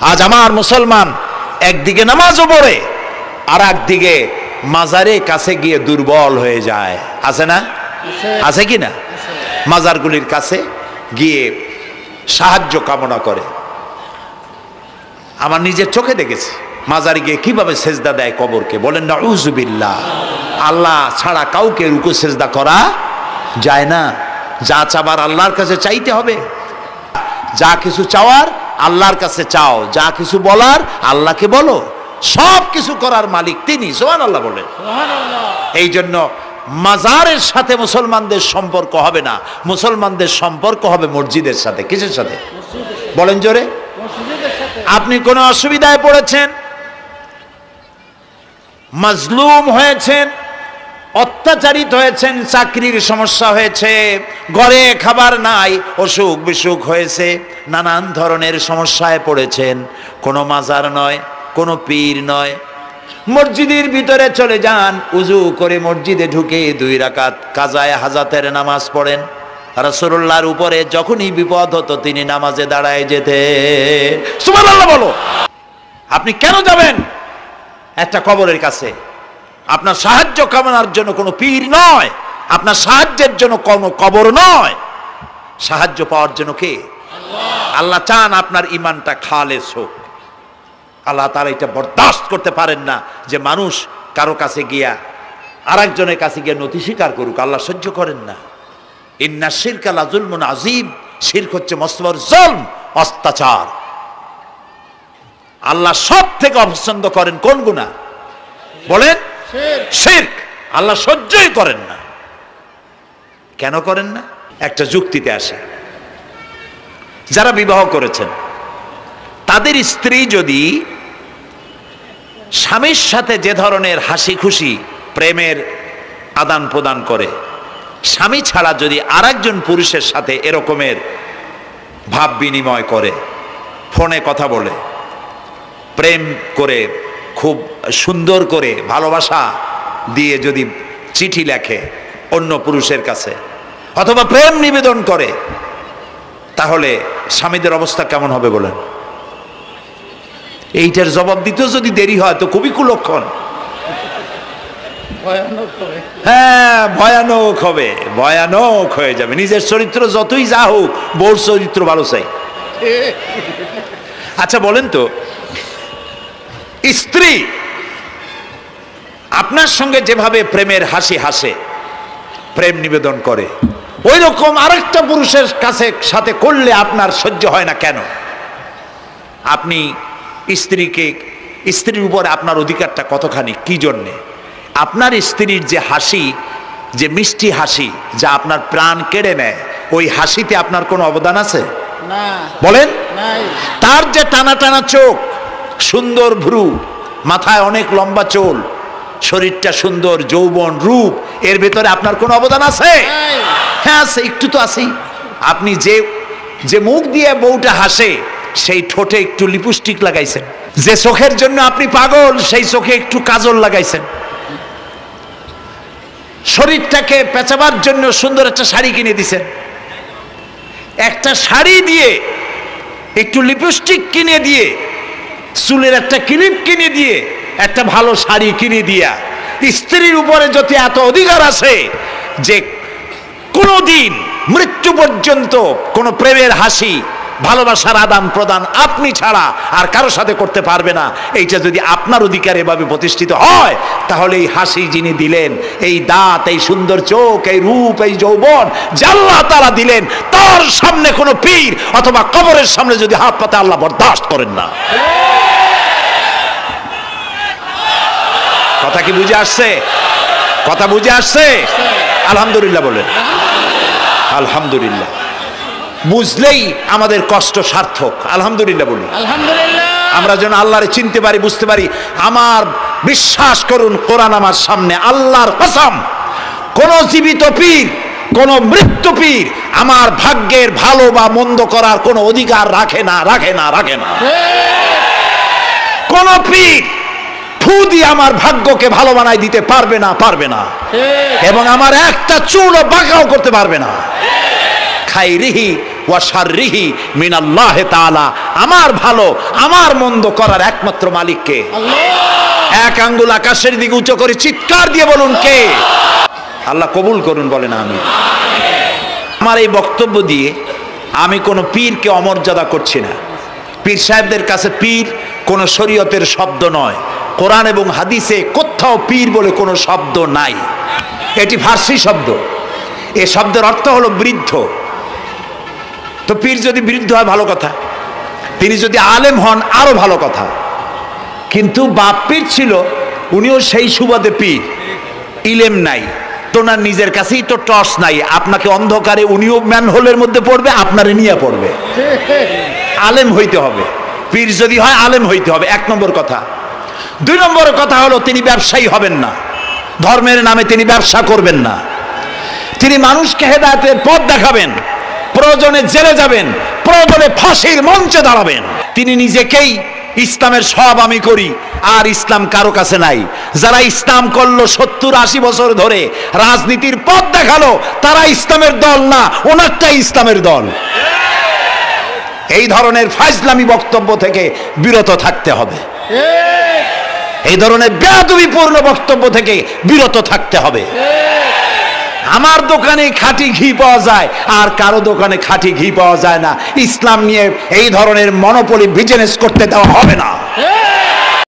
আজ আমার মুসলমান একদিকে নামাজও পড়ে আর একদিকে মাজারের কাছে গিয়ে দুর্বল হয়ে যায়। আছে না? আছে কি না? মাজারগুলির কাছে গিয়ে সাহায্য কামনা করে। আমার নিজের চোখে দেখেছি মাজারে গিয়ে কিভাবে সেজদা দেয় কবরকে। বলেন নাউযুবিল্লাহ। আল্লাহ ছাড়া কাউকে রুকু সেজদা করা যায় না। যা চাবার আল্লাহর কাছে চাইতে হবে। যা কিছু চাওয়ার আল্লাহর কাছে চাও, যা কিছু বলার আল্লাহকে বলো। সব কিছু করার মালিক তিনি। সুবহানাল্লাহ বলেন। এই জন্য মাজারের সাথে মুসলমানদের সম্পর্ক হবে না, মুসলমানদের সম্পর্ক হবে মসজিদের সাথে। কিসের সাথে বলেন জোরে? আপনি কোনো অসুবিধায় পড়েছেন, মাজলুম হয়েছেন, অত্যাচারিত হয়েছেন, চাকরির সমস্যা হয়েছে, ঘরে খাবার নাই, অসুখ বিসুখ হয়েছে, নানান ধরনের সমস্যায় পড়েছেন, কোনো মাজার নয়, কোনো পীর নয়, মসজিদের ভিতরে চলে যান, উজু করে মসজিদে ঢুকে 2 রাকাত কাজায়ে হাজাতের নামাজ পড়েন। রাসূলুল্লাহর উপরে যখনই বিপদ হতো তিনি নামাজে দাঁড়ায় যেতেন। সুবহানাল্লাহ বলো। আপনি কেন যাবেন একটা কবরের কাছে? আপনার সাহায্য কামনার জন্য কোনো পীর নয়, আপনার সাহায্যের জন্য কোনো কবর নয়। সাহায্য পাওয়ার জন্য কে? আল্লাহ চান আপনার ঈমানটা খালেস হোক। আল্লাহ তাআলা এটা বরদাস্ত করতে পারেন না যে মানুষ কারো কাছে গিয়া আরেকজনের কাছে গিয়ে নথি স্বীকার করুক। আল্লাহ সহ্য করেন না। ইন্না শিরকা লাযুলমুন আযীম। শিরক হচ্ছে মস্ত বড় জুলম, অত্যাচার। আল্লাহ সব থেকে অপছন্দ করেন কোন গুনাহ? বলেন শিরক। আল্লাহ সহ্যই করেন না। কেন করেন না? একটা যুক্তিতে আসে। যারা বিবাহ করেছেন তাদের স্ত্রী যদি স্বামীর সাথে যে ধরনের হাসি খুশি প্রেমের আদান প্রদান করে, স্বামী ছাড়া যদি আরেকজন পুরুষের সাথে এরকমের ভাব বিনিময় করে, ফোনে কথা বলে, প্রেম করে, খুব সুন্দর করে ভালোবাসা দিয়ে যদি চিঠি লেখে অন্য পুরুষের কাছে, অথবা প্রেম নিবেদন করে, তাহলে স্বামীদের অবস্থা কেমন হবে বলেন? এইটার জবাব দিতেও যদি দেরি হয় তো খুবই কুলক্ষণ। হ্যাঁ, ভয়ানক হবে, ভয়ানক হয়ে যাবে। নিজের চরিত্র যতই যা হোক, বউর চরিত্র ভালো চাই। আচ্ছা বলেন তো, স্ত্রী আপনার সঙ্গে যেভাবে প্রেমের হাসি হাসে, প্রেম নিবেদন করে, ওই রকম আরেকটা পুরুষের কাছে সাথে করলে আপনার সহ্য হয় না কেন? আপনি স্ত্রীর উপর আপনার অধিকারটা কতখানি, কি জন্যে? আপনার স্ত্রীর যে হাসি, যে মিষ্টি হাসি, যা আপনার প্রাণ কেড়ে নেয়, ওই হাসিতে আপনার কোনো অবদান আছে? বলেন। তার যে টানা টানা চোখ, সুন্দর ভ্রু, মাথায় অনেক লম্বা চুল, শরীরটা সুন্দর, যৌবন, রূপ, এর ভেতরে আপনার কোনো অবদান আছে? হ্যাঁ আছে, একটু তো আছেই। আপনি যে মুখ দিয়ে বউটা হাসে, সেই ঠোঁটে একটু লিপস্টিক লাগাইছেন। যে চোখের জন্য আপনি পাগল, সেই চোখে একটু কাজল লাগাইছেন। শরীরটাকে পেঁচাবার জন্য সুন্দর একটা শাড়ি কিনে দিছেন। একটা শাড়ি দিয়ে, একটু লিপস্টিক কিনে দিয়ে, চুলের একটা ক্লিপ কিনে দিয়ে, একটা ভালো শাড়ি কিনে দিয়া স্ত্রীর উপরে যদি এত অধিকার আছে যে কোনোদিন মৃত্যু পর্যন্ত কোনো প্রেমের হাসি, ভালোবাসার আদান প্রদান আপনি ছাড়া আর কারো সাথে করতে পারবে না, এইটা যদি আপনার অধিকার এভাবে প্রতিষ্ঠিত হয়, তাহলে এই হাসি যিনি দিলেন, এই দাঁত, এই সুন্দর চোখ, এই রূপ, এই যৌবন যা আল্লাহ তাআলা দিলেন, তার সামনে কোনো পীর অথবা কবরের সামনে যদি হাত পাতে আল্লাহ বরদাস্ত করেন না। কথা কি বুঝে আসছে? কথা বুঝে আসছে? আলহামদুলিল্লাহ বলেন। আলহামদুলিল্লাহ। বুঝলেই আমাদের কষ্ট সার্থক। আলহামদুলিল্লাহ বলি। আলহামদুলিল্লাহ। আমরা যেন আল্লাহরে চিনতে পারি, বুঝতে পারি। আমার বিশ্বাস করুন, কোরআন আমার সামনে, আল্লাহর কসম, কোন জীবিত পীর, কোন মৃত্যু পীর আমার ভাগ্যের ভালো বা মন্দ করার কোনো অধিকার রাখে না, রাখে না, রাখে না। কোন পীর ফু দিয়ে আমার ভাগ্যকে ভালো বানাই দিতে পারবে না, পারবে না, এবং আমার একটা চুলও বাঁকাও করতে পারবে না। খাইরিহি ওয়া শাররিহি মিনাল্লাহি তাআলা। আমার ভালো আমার মন্দ করার একমাত্র মালিক কে? এক আঙ্গুল আকাশের দিকে উঁচু করে চিৎকার দিয়ে বলুন কে? আল্লাহ কবুল করুন, বলেন আমিন। আমার এই বক্তব্য দিয়ে আমি কোনো পীরকে অমর্যাদা করছি না। পীর সাহেবদের কাছে পীর কোনো শরীয়তের শব্দ নয়। কোরআন এবং হাদিসে কোথাও পীর বলে কোনো শব্দ নাই। এটি ফার্সি শব্দ। এই শব্দের অর্থ হলো বৃদ্ধ। তো পীর যদি বৃদ্ধ হয় ভালো কথা, তিনি যদি আলেম হন আরো ভালো কথা। কিন্তু বাপ পীর ছিল, উনিও সেই সুবাদে পীর। ইলেম নাই, তোনার নিজের কাছেই তো টর্চ নাই। আপনাকে অন্ধকারে উনিও ম্যানহোলের মধ্যে পড়বে, আপনারে নিয়ে পড়বে। আলেম হইতে হবে, পীর যদি হয় আলেম হইতে হবে, এক নম্বর কথা। দুই নম্বর কথা হলো তিনি ব্যবসায়ী হবেন না। ধর্মের নামে তিনি ব্যবসা করবেন না। তিনি মানুষকে হেদায়েতের পথ দেখাবেন, প্রয়োজনে জেলে যাবেন, প্রয়োজনে ফাঁসির মঞ্চে দাঁড়াবেন। তিনি নিজেকেই ইসলামের সব আমি করি, আর ইসলাম কারো কাছে নাই। যারা ইসলাম করলো 70-80 বছর ধরে, রাজনীতির পথ দেখালো, তারা ইসলামের দল না, ওনারটাই ইসলামের দল। এই ধরনের ফাজলামি বক্তব্য থেকে বিরত থাকতে হবে। এই ধরনের বেয়াদবিপূর্ণ বক্তব্য থেকে বিরত থাকতে হবে। আমার দোকানে খাঁটি ঘি পাওয়া যায়, আর কারো দোকানে খাঁটি ঘি পাওয়া যায় না। ইসলাম নিয়ে এই ধরনের মনোপলি বিজনেস করতে দেওয়া হবে না।